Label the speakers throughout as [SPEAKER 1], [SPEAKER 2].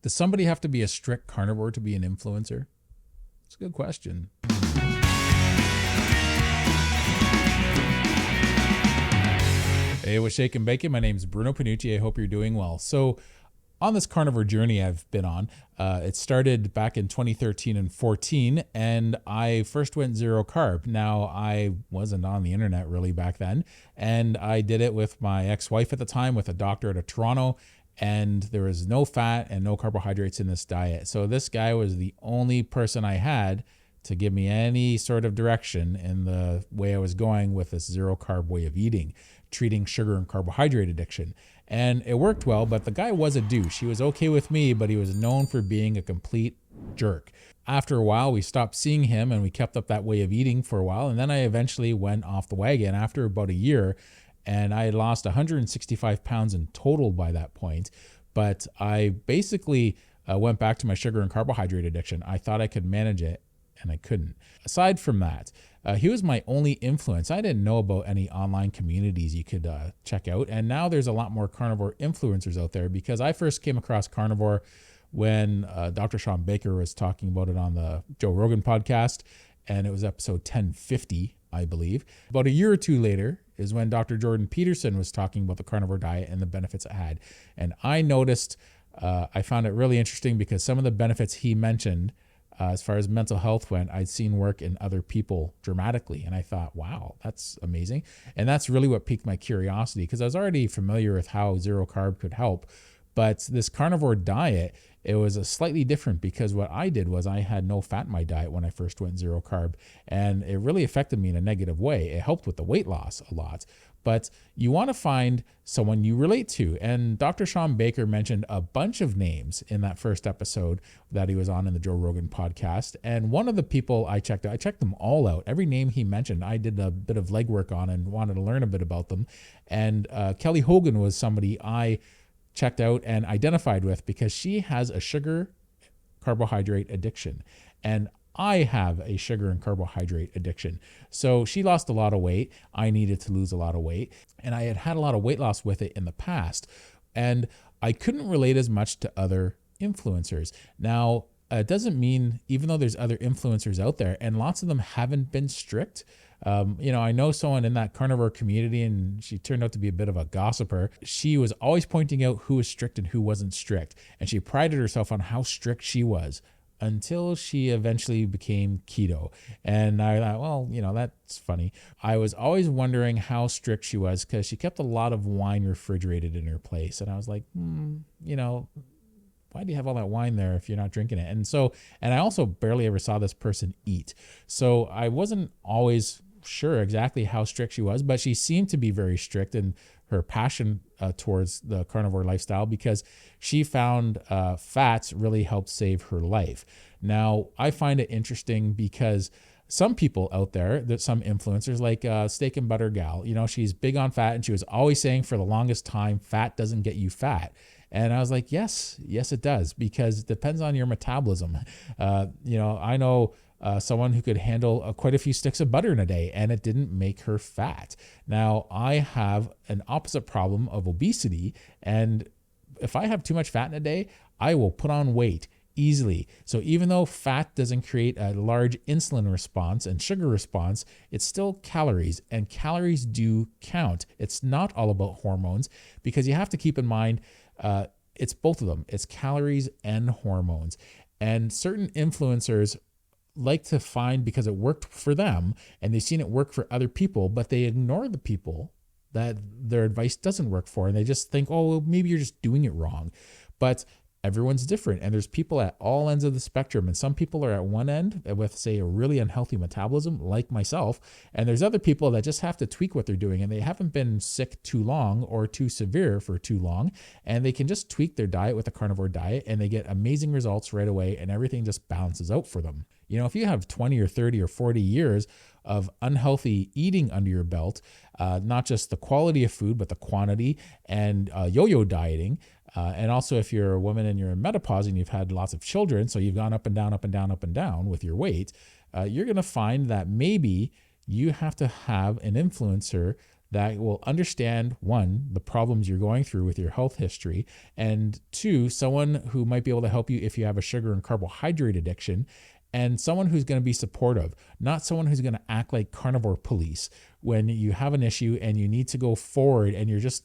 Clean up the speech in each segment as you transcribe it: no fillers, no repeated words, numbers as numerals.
[SPEAKER 1] Does somebody have to be a strict carnivore to be an influencer? It's a good question. Hey, what's shaking bacon? My name is Bruno Panucci. I hope you're doing well. So on this carnivore journey I've been on, it started back in 2013 and 14, and I first went zero carb. Now, I wasn't on the internet really back then, and I did it with my ex-wife at the time with a doctor out of Toronto, and there was no fat and no carbohydrates in this diet. So this guy was the only person I had to give me any sort of direction in the way I was going with this zero carb way of eating, treating sugar and carbohydrate addiction. And it worked well, but the guy was a douche. He was okay with me, but he was known for being a complete jerk. After a while, we stopped seeing him and we kept up that way of eating for a while. And then I eventually went off the wagon after about a year, and I had lost 165 pounds in total by that point. But I basically went back to my sugar and carbohydrate addiction. I thought I could manage it, and I couldn't. Aside from that, he was my only influence. I didn't know about any online communities you could check out. And now there's a lot more carnivore influencers out there, because I first came across carnivore when Dr. Sean Baker was talking about it on the Joe Rogan podcast. And it was episode 1050, I believe. About a year or two later is when Dr. Jordan Peterson was talking about the carnivore diet and the benefits it had. And I noticed, I found it really interesting because some of the benefits he mentioned as far as mental health went, I'd seen work in other people dramatically. And I thought, wow, that's amazing. And that's really what piqued my curiosity, because I was already familiar with how zero carb could help. But this carnivore diet, it was a slightly different, because what I did was I had no fat in my diet when I first went zero carb. And it really affected me in a negative way. It helped with the weight loss a lot. But you want to find someone you relate to. And Dr. Sean Baker mentioned a bunch of names in that first episode that he was on in the Joe Rogan podcast. And one of the people I checked them all out. Every name he mentioned, I did a bit of legwork on and wanted to learn a bit about them. And Kelly Hogan was somebody I checked out and identified with, because she has a sugar carbohydrate addiction. And I have a sugar and carbohydrate addiction. So she lost a lot of weight. I needed to lose a lot of weight. And I had a lot of weight loss with it in the past. And I couldn't relate as much to other influencers. Now, it doesn't mean, even though there's other influencers out there, and lots of them haven't been strict. I know someone in that carnivore community, and she turned out to be a bit of a gossiper. She was always pointing out who was strict and who wasn't strict. And she prided herself on how strict she was, until she eventually became keto. And I thought, well, that's funny. I was always wondering how strict she was, because she kept a lot of wine refrigerated in her place. And I was like, why do you have all that wine there if you're not drinking it? And I also barely ever saw this person eat. So I wasn't always sure exactly how strict she was, but she seemed to be very strict in her passion towards the carnivore lifestyle, because she found fats really helped save her life. Now, I find it interesting because some people out there, that some influencers like Steak and Butter Gal, she's big on fat, and she was always saying for the longest time, fat doesn't get you fat. And I was like, yes, it does, because it depends on your metabolism. I know someone who could handle quite a few sticks of butter in a day, and it didn't make her fat. Now, I have an opposite problem of obesity, and if I have too much fat in a day, I will put on weight easily. So even though fat doesn't create a large insulin response and sugar response, it's still calories, and calories do count. It's not all about hormones, because you have to keep in mind, it's both of them. It's calories and hormones. And certain influencers like to find, because it worked for them and they've seen it work for other people, but they ignore the people that their advice doesn't work for. And they just think, oh, well, maybe you're just doing it wrong. But everyone's different, and there's people at all ends of the spectrum. And some people are at one end with, say, a really unhealthy metabolism, like myself. And there's other people that just have to tweak what they're doing, and they haven't been sick too long or too severe for too long. And they can just tweak their diet with a carnivore diet, and they get amazing results right away, and everything just balances out for them. If you have 20 or 30 or 40 years of unhealthy eating under your belt, not just the quality of food, but the quantity, and yo-yo dieting, and also if you're a woman and you're in menopause and you've had lots of children, so you've gone up and down, up and down, up and down with your weight, you're going to find that maybe you have to have an influencer that will understand, one, the problems you're going through with your health history, and two, someone who might be able to help you if you have a sugar and carbohydrate addiction, and someone who's going to be supportive, not someone who's going to act like carnivore police when you have an issue and you need to go forward and you're just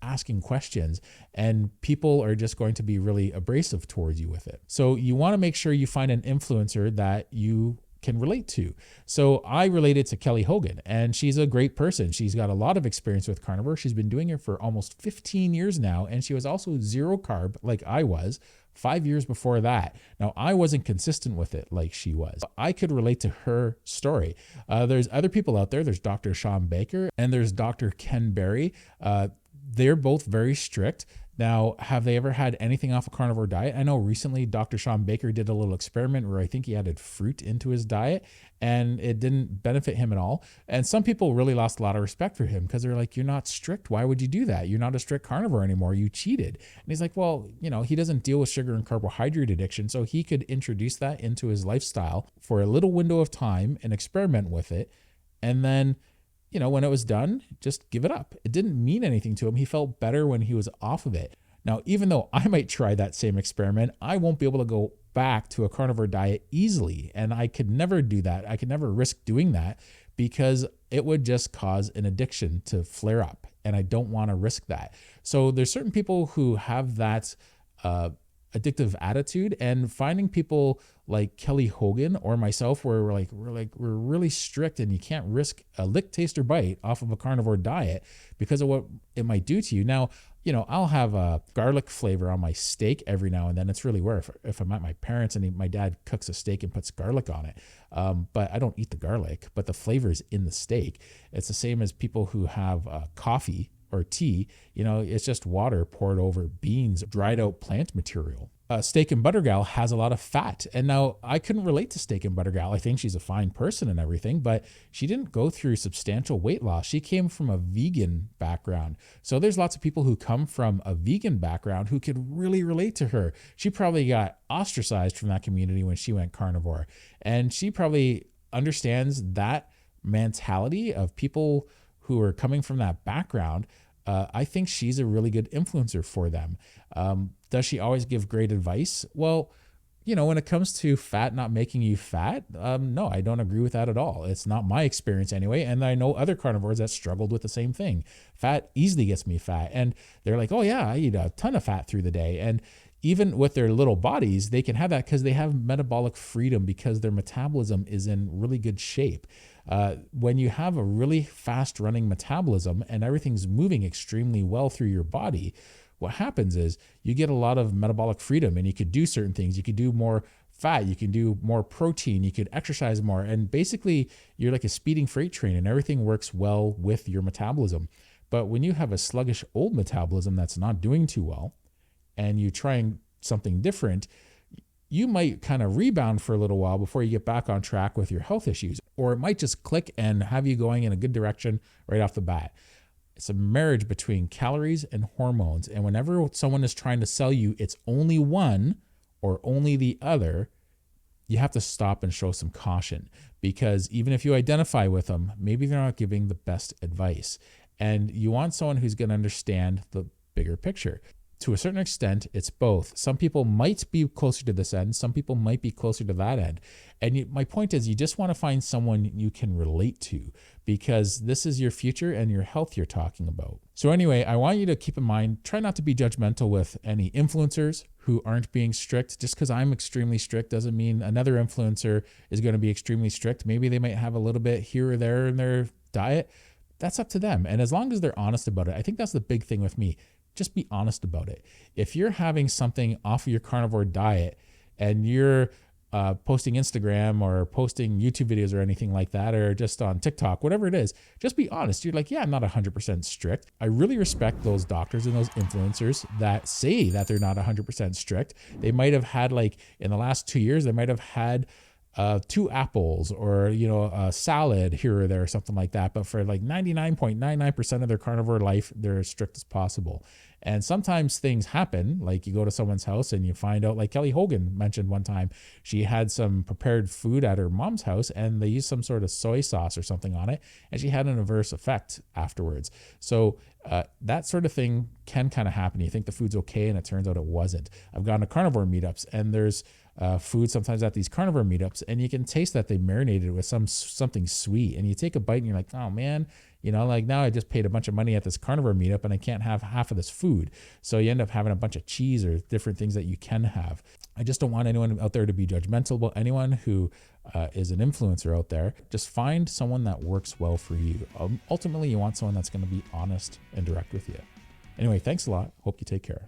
[SPEAKER 1] asking questions and people are just going to be really abrasive towards you with it. So you want to make sure you find an influencer that you can relate to. So I related to Kelly Hogan, and she's a great person. She's got a lot of experience with carnivore. She's been doing it for almost 15 years now, and she was also zero carb like I was 5 years before that. Now, I wasn't consistent with it like she was. I could relate to her story. There's other people out there. There's Dr. Sean Baker and there's Dr. Ken Berry. They're both very strict. Now, have they ever had anything off a carnivore diet? I know recently Dr. Sean Baker did a little experiment where I think he added fruit into his diet and it didn't benefit him at all. And some people really lost a lot of respect for him because they're like, you're not strict. Why would you do that? You're not a strict carnivore anymore. You cheated. And he's like, well, he doesn't deal with sugar and carbohydrate addiction. So he could introduce that into his lifestyle for a little window of time and experiment with it. And then when it was done, just give it up. It didn't mean anything to him. He felt better when he was off of it. Now, even though I might try that same experiment, I won't be able to go back to a carnivore diet easily. And I could never do that. I could never risk doing that because it would just cause an addiction to flare up. And I don't want to risk that. So there's certain people who have that addictive attitude, and finding people like Kelly Hogan or myself where we're really strict and you can't risk a lick, taste, or bite off of a carnivore diet because of what it might do to you. Now, I'll have a garlic flavor on my steak every now and then. It's really rare if I'm at my parents and my dad cooks a steak and puts garlic on it. But I don't eat the garlic, but the flavor is in the steak. It's the same as people who have coffee or tea. It's just water poured over beans, dried out plant material. Steak and Butter Gal has a lot of fat. And now I couldn't relate to Steak and Butter Gal. I think she's a fine person and everything, but she didn't go through substantial weight loss. She came from a vegan background. So there's lots of people who come from a vegan background who could really relate to her. She probably got ostracized from that community when she went carnivore. And she probably understands that mentality of people who are coming from that background. I think she's a really good influencer for them. Does she always give great advice? Well, when it comes to fat not making you fat, no, I don't agree with that at all. It's not my experience anyway. And I know other carnivores that struggled with the same thing. Fat easily gets me fat. And they're like, oh yeah, I eat a ton of fat through the day. And even with their little bodies, they can have that because they have metabolic freedom because their metabolism is in really good shape. When you have a really fast running metabolism and everything's moving extremely well through your body, what happens is you get a lot of metabolic freedom and you could do certain things. You could do more fat, you can do more protein, you could exercise more. And basically you're like a speeding freight train and everything works well with your metabolism. But when you have a sluggish old metabolism that's not doing too well and you trying something different, you might kind of rebound for a little while before you get back on track with your health issues, or it might just click and have you going in a good direction right off the bat. It's a marriage between calories and hormones. And whenever someone is trying to sell you it's only one or only the other, you have to stop and show some caution, because even if you identify with them, maybe they're not giving the best advice. And you want someone who's going to understand the bigger picture. To a certain extent, it's both. Some people might be closer to this end. Some people might be closer to that end. And my point is, you just want to find someone you can relate to, because this is your future and your health you're talking about. So anyway, I want you to keep in mind, try not to be judgmental with any influencers who aren't being strict. Just because I'm extremely strict doesn't mean another influencer is going to be extremely strict. Maybe they might have a little bit here or there in their diet. That's up to them. And as long as they're honest about it, I think that's the big thing with me. Just be honest about it. If you're having something off of your carnivore diet and you're posting Instagram or posting YouTube videos or anything like that, or just on TikTok, whatever it is, just be honest. You're like, yeah, I'm not 100% strict. I really respect those doctors and those influencers that say that they're not 100% strict. They might have had, like, in the last 2 years, they might have had 2 apples or, a salad here or there or something like that. But for like 99.99% of their carnivore life, they're as strict as possible. And sometimes things happen, like you go to someone's house and you find out, like Kelly Hogan mentioned one time, she had some prepared food at her mom's house and they used some sort of soy sauce or something on it, and she had an adverse effect afterwards. So that sort of thing can kind of happen. You think the food's okay and it turns out it wasn't. I've gone to carnivore meetups and there's food sometimes at these carnivore meetups, and you can taste that they marinated with something sweet, and you take a bite and you're like, oh man, like now I just paid a bunch of money at this carnivore meetup and I can't have half of this food. So you end up having a bunch of cheese or different things that you can have. I just don't want anyone out there to be judgmental about anyone who is an influencer out there. Just find someone that works well for you. Ultimately, you want someone that's going to be honest and direct with you. Anyway, thanks a lot. Hope you take care.